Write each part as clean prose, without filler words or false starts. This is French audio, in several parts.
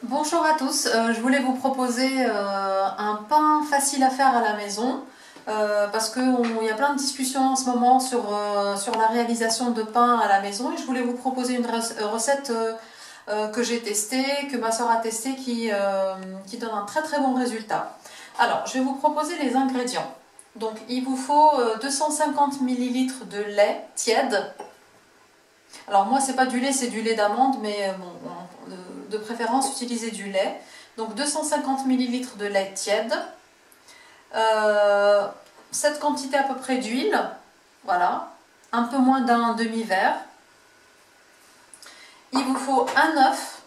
Bonjour à tous, je voulais vous proposer un pain facile à faire à la maison parce qu'il y a plein de discussions en ce moment sur la réalisation de pain à la maison et je voulais vous proposer une recette que j'ai testée, que ma soeur a testée qui donne un très très bon résultat. Alors, je vais vous proposer les ingrédients. Donc, il vous faut 250 ml de lait tiède. Alors moi, c'est pas du lait, c'est du lait d'amande, mais bon, de préférence, utilisez du lait. Donc 250 ml de lait tiède, cette quantité à peu près d'huile, voilà, un peu moins d'un demi-verre. Il vous faut un œuf,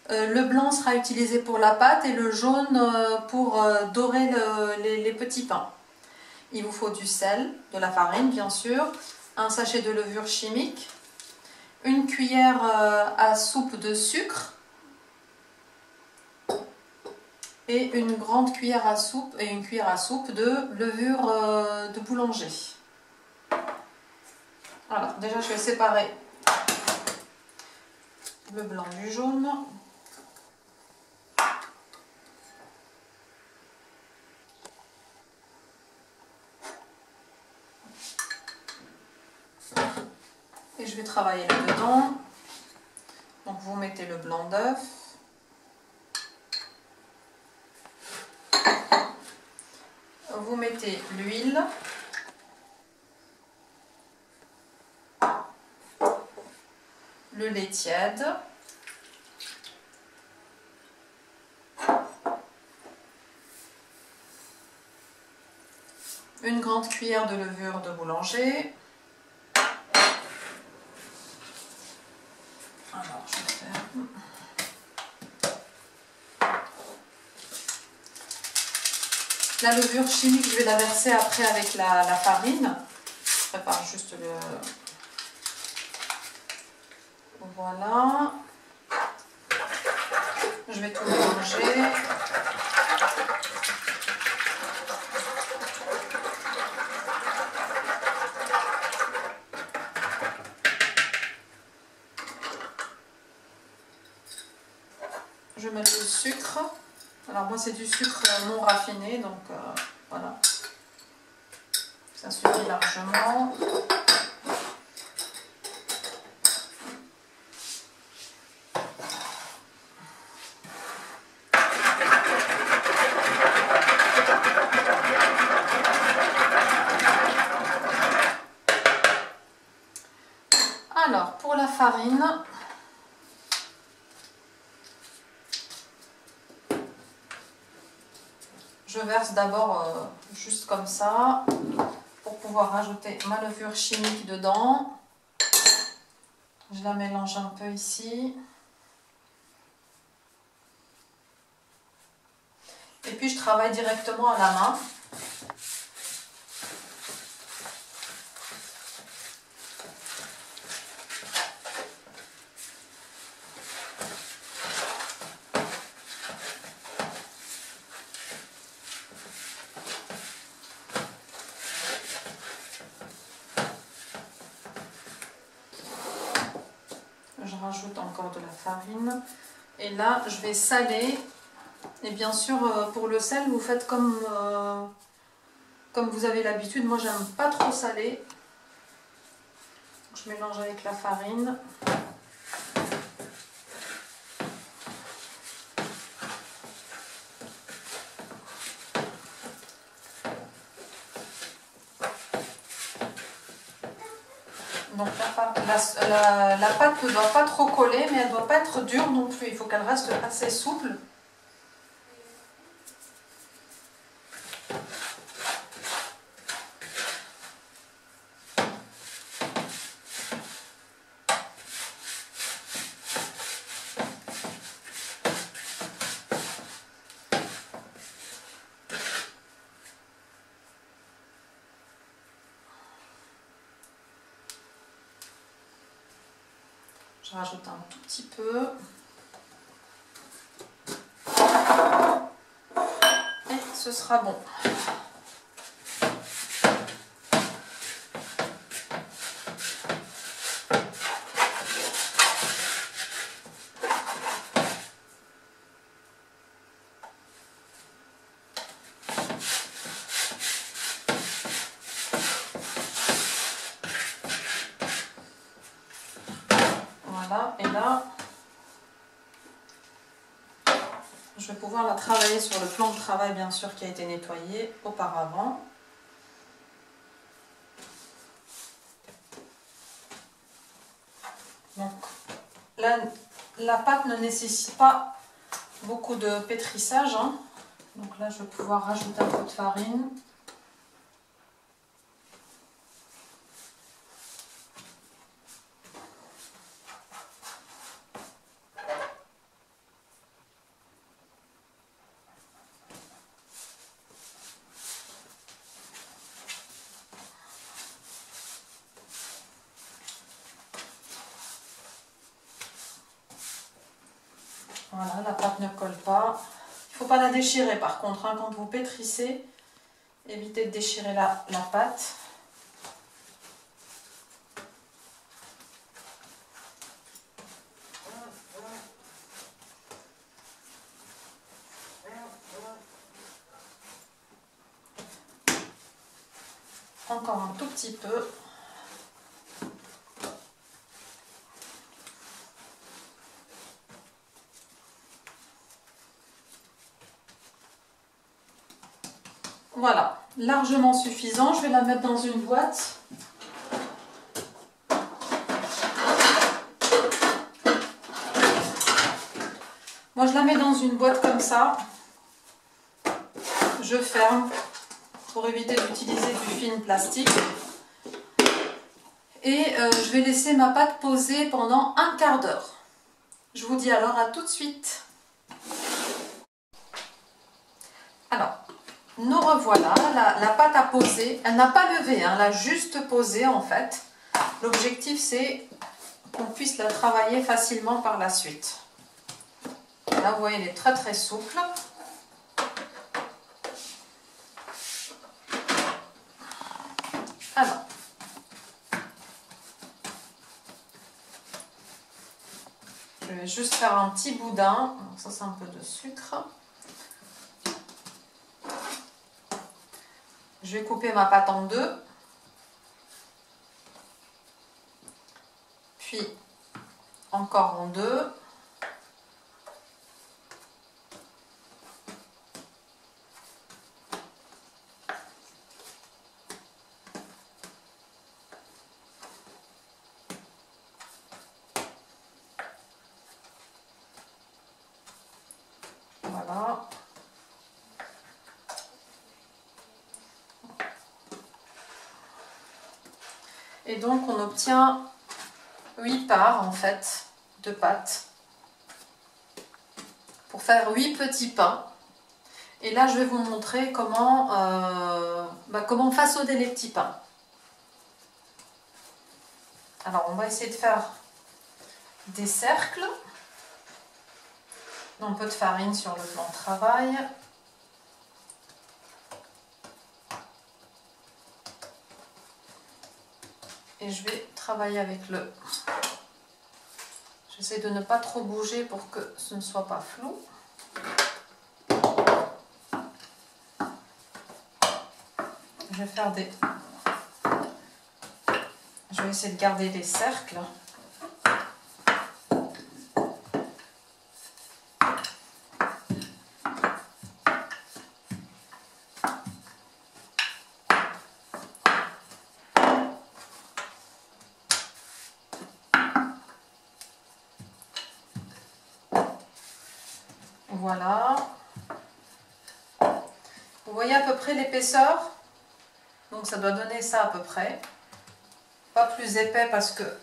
le blanc sera utilisé pour la pâte et le jaune pour dorer les petits pains. Il vous faut du sel, de la farine bien sûr, un sachet de levure chimique, une cuillère à soupe de sucre, et une grande cuillère à soupe et une cuillère à soupe de levure de boulanger. Alors déjà je vais séparer le blanc du jaune. Et je vais travailler là-dedans. Donc vous mettez le blanc d'œuf. Vous mettez l'huile. Le lait tiède. Une grande cuillère de levure de boulanger. Alors je vais faire... La levure chimique, je vais la verser après avec la farine. Je prépare juste le... Voilà. Je vais tout mélanger. Je vais mettre le sucre. Alors moi c'est du sucre non raffiné, donc voilà. Ça suffit largement. Alors pour la farine, je verse d'abord juste comme ça pour pouvoir ajouter ma levure chimique dedans. Je la mélange un peu ici. Et puis je travaille directement à la main. Je rajoute encore de la farine. Et là, je vais saler. Et bien sûr, pour le sel, vous faites comme vous avez l'habitude. Moi, j'aime pas trop salé. Je mélange avec la farine. Donc la pâte ne doit pas trop coller, mais elle ne doit pas être dure non plus. Il faut qu'elle reste assez souple. Je rajoute un tout petit peu. Et ce sera bon. Voilà, et là, je vais pouvoir la travailler sur le plan de travail, bien sûr, qui a été nettoyé auparavant. Donc, la pâte ne nécessite pas beaucoup de pétrissage, hein. Donc là, je vais pouvoir rajouter un peu de farine. Voilà, la pâte ne colle pas. Il ne faut pas la déchirer par contre, hein, quand vous pétrissez, évitez de déchirer la pâte. Encore un tout petit peu. Voilà, largement suffisant. Je vais la mettre dans une boîte. Moi, je la mets dans une boîte comme ça. Je ferme pour éviter d'utiliser du film plastique. Et je vais laisser ma pâte poser pendant un quart d'heure. Je vous dis alors à tout de suite. Alors, nous revoilà, la pâte a posé, elle n'a pas levé, hein, elle a juste posé en fait. L'objectif c'est qu'on puisse la travailler facilement par la suite. Là vous voyez elle est très très souple. Alors, je vais juste faire un petit boudin, donc ça c'est un peu de sucre. Je vais couper ma pâte en deux. Puis encore en deux. Voilà. Et donc on obtient 8 parts en fait de pâte pour faire 8 petits pains. Et là je vais vous montrer comment, comment façonner les petits pains. Alors on va essayer de faire des cercles. Un peu de farine sur le plan de travail. Et je vais travailler avec le... J'essaie de ne pas trop bouger pour que ce ne soit pas flou. Je vais faire des... Je vais essayer de garder des cercles. Voilà. Vous voyez à peu près l'épaisseur? Donc ça doit donner ça à peu près. Pas plus épais parce que...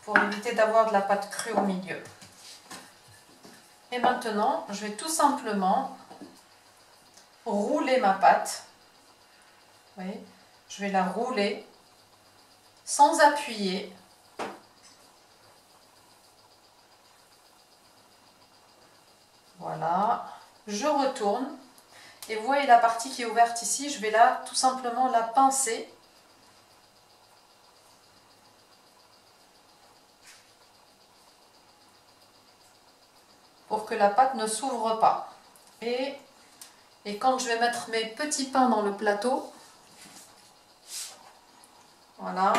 pour éviter d'avoir de la pâte crue au milieu. Et maintenant, je vais tout simplement rouler ma pâte. Vous voyez? Je vais la rouler sans appuyer. Voilà, je retourne et vous voyez la partie qui est ouverte ici, je vais là tout simplement la pincer pour que la pâte ne s'ouvre pas. Et quand je vais mettre mes petits pains dans le plateau, voilà,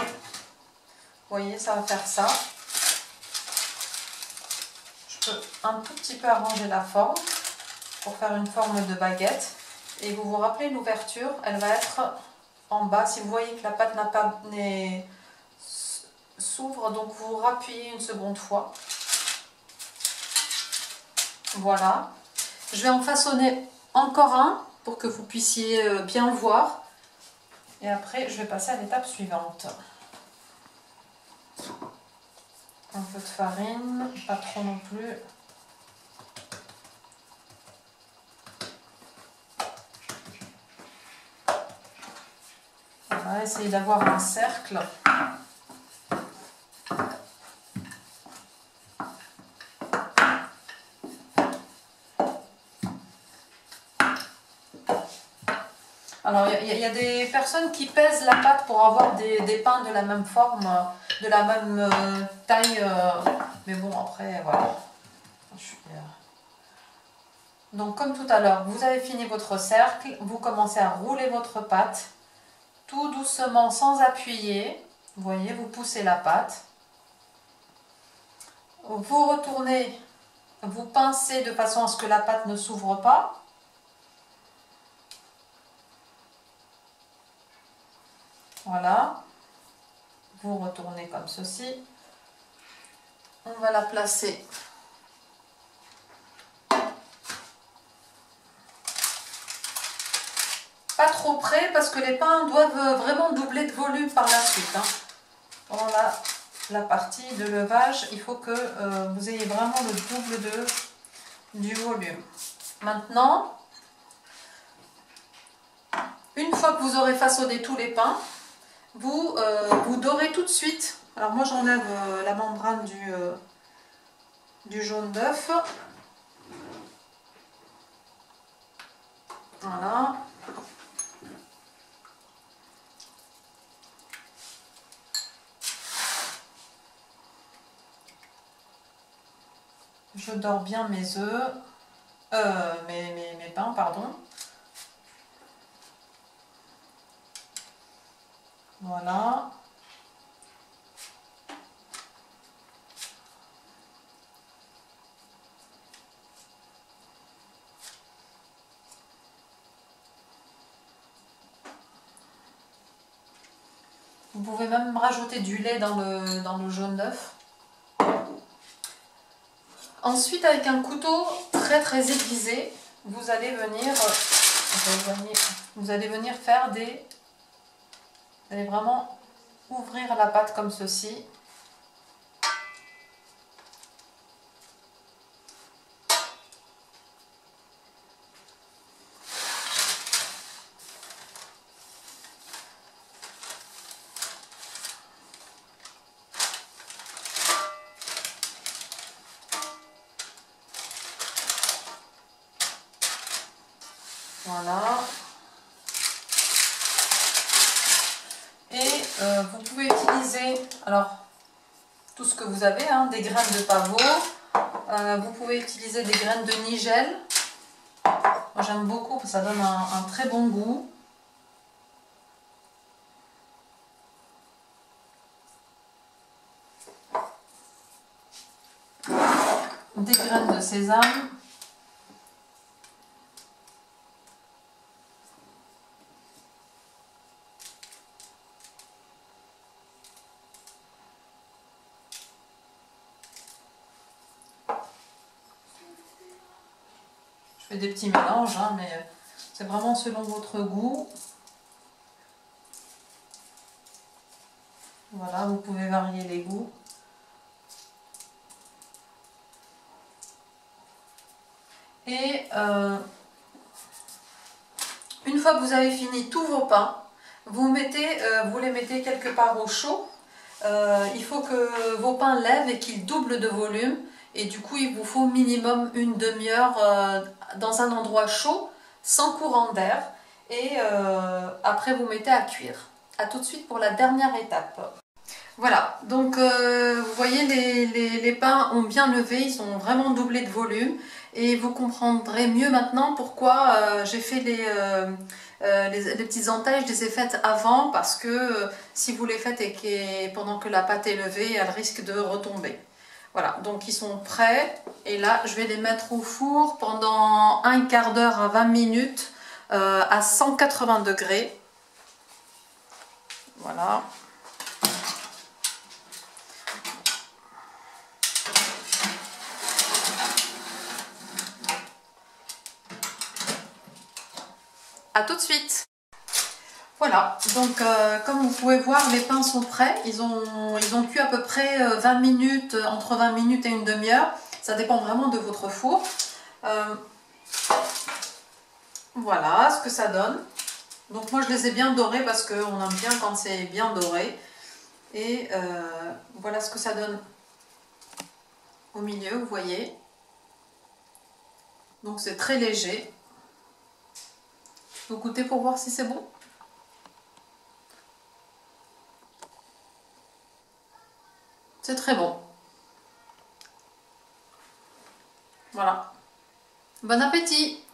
voyez, ça va faire ça. Je peux un tout petit peu arranger la forme pour faire une forme de baguette. Et vous vous rappelez, l'ouverture, elle va être en bas. Si vous voyez que la pâte s'ouvre, donc vous rappuyez une seconde fois. Voilà. Je vais en façonner encore un pour que vous puissiez bien voir. Et après, je vais passer à l'étape suivante. Un peu de farine, pas trop non plus. On va essayer d'avoir un cercle. Alors, il y a des personnes qui pèsent la pâte pour avoir des pains de la même forme, de la même taille. Mais bon, après, voilà. Donc, comme tout à l'heure, vous avez fini votre cercle. Vous commencez à rouler votre pâte. Tout doucement, sans appuyer. Vous voyez, vous poussez la pâte. Vous retournez, vous pincez de façon à ce que la pâte ne s'ouvre pas. Voilà, vous retournez comme ceci. On va la placer pas trop près parce que les pains doivent vraiment doubler de volume par la suite. Voilà la partie de levage, il faut que vous ayez vraiment le double du volume. Maintenant, une fois que vous aurez façonné tous les pains, vous dorez tout de suite. Alors moi j'enlève la membrane du jaune d'œuf. Voilà. Je dore bien mes œufs, mes pains, pardon. Voilà. Vous pouvez même rajouter du lait dans le jaune d'œuf. Ensuite, avec un couteau très très aiguisé, vous allez venir faire des... Vous allez vraiment ouvrir la pâte comme ceci. Voilà. Et vous pouvez utiliser, alors, tout ce que vous avez, des graines de pavot. Vous pouvez utiliser des graines de nigel. Moi j'aime beaucoup, ça donne un très bon goût. Des graines de sésame. Je fais des petits mélanges, mais c'est vraiment selon votre goût. Voilà, vous pouvez varier les goûts. Et une fois que vous avez fini tous vos pains, vous les mettez quelque part au chaud. Il faut que vos pains lèvent et qu'ils doublent de volume. Et du coup, il vous faut minimum une demi-heure dans un endroit chaud, sans courant d'air. Et après, vous mettez à cuire. A tout de suite pour la dernière étape. Voilà, donc vous voyez, les pains ont bien levé, ils ont vraiment doublé de volume. et vous comprendrez mieux maintenant pourquoi j'ai fait les petites entailles, je les ai faites avant, parce que si vous les faites et pendant que la pâte est levée, elle risque de retomber. Voilà, donc ils sont prêts, et là je vais les mettre au four pendant un quart d'heure à 20 minutes à 180 degrés. Voilà. À tout de suite. Voilà, donc comme vous pouvez voir, les pains sont prêts. Ils ont cuit à peu près 20 minutes, entre 20 minutes et une demi-heure. Ça dépend vraiment de votre four. Voilà ce que ça donne. Donc moi je les ai bien dorés parce qu'on aime bien quand c'est bien doré. Et voilà ce que ça donne au milieu, vous voyez. Donc c'est très léger. Vous goûtez pour voir si c'est bon? C'est très bon. Voilà. Bon appétit!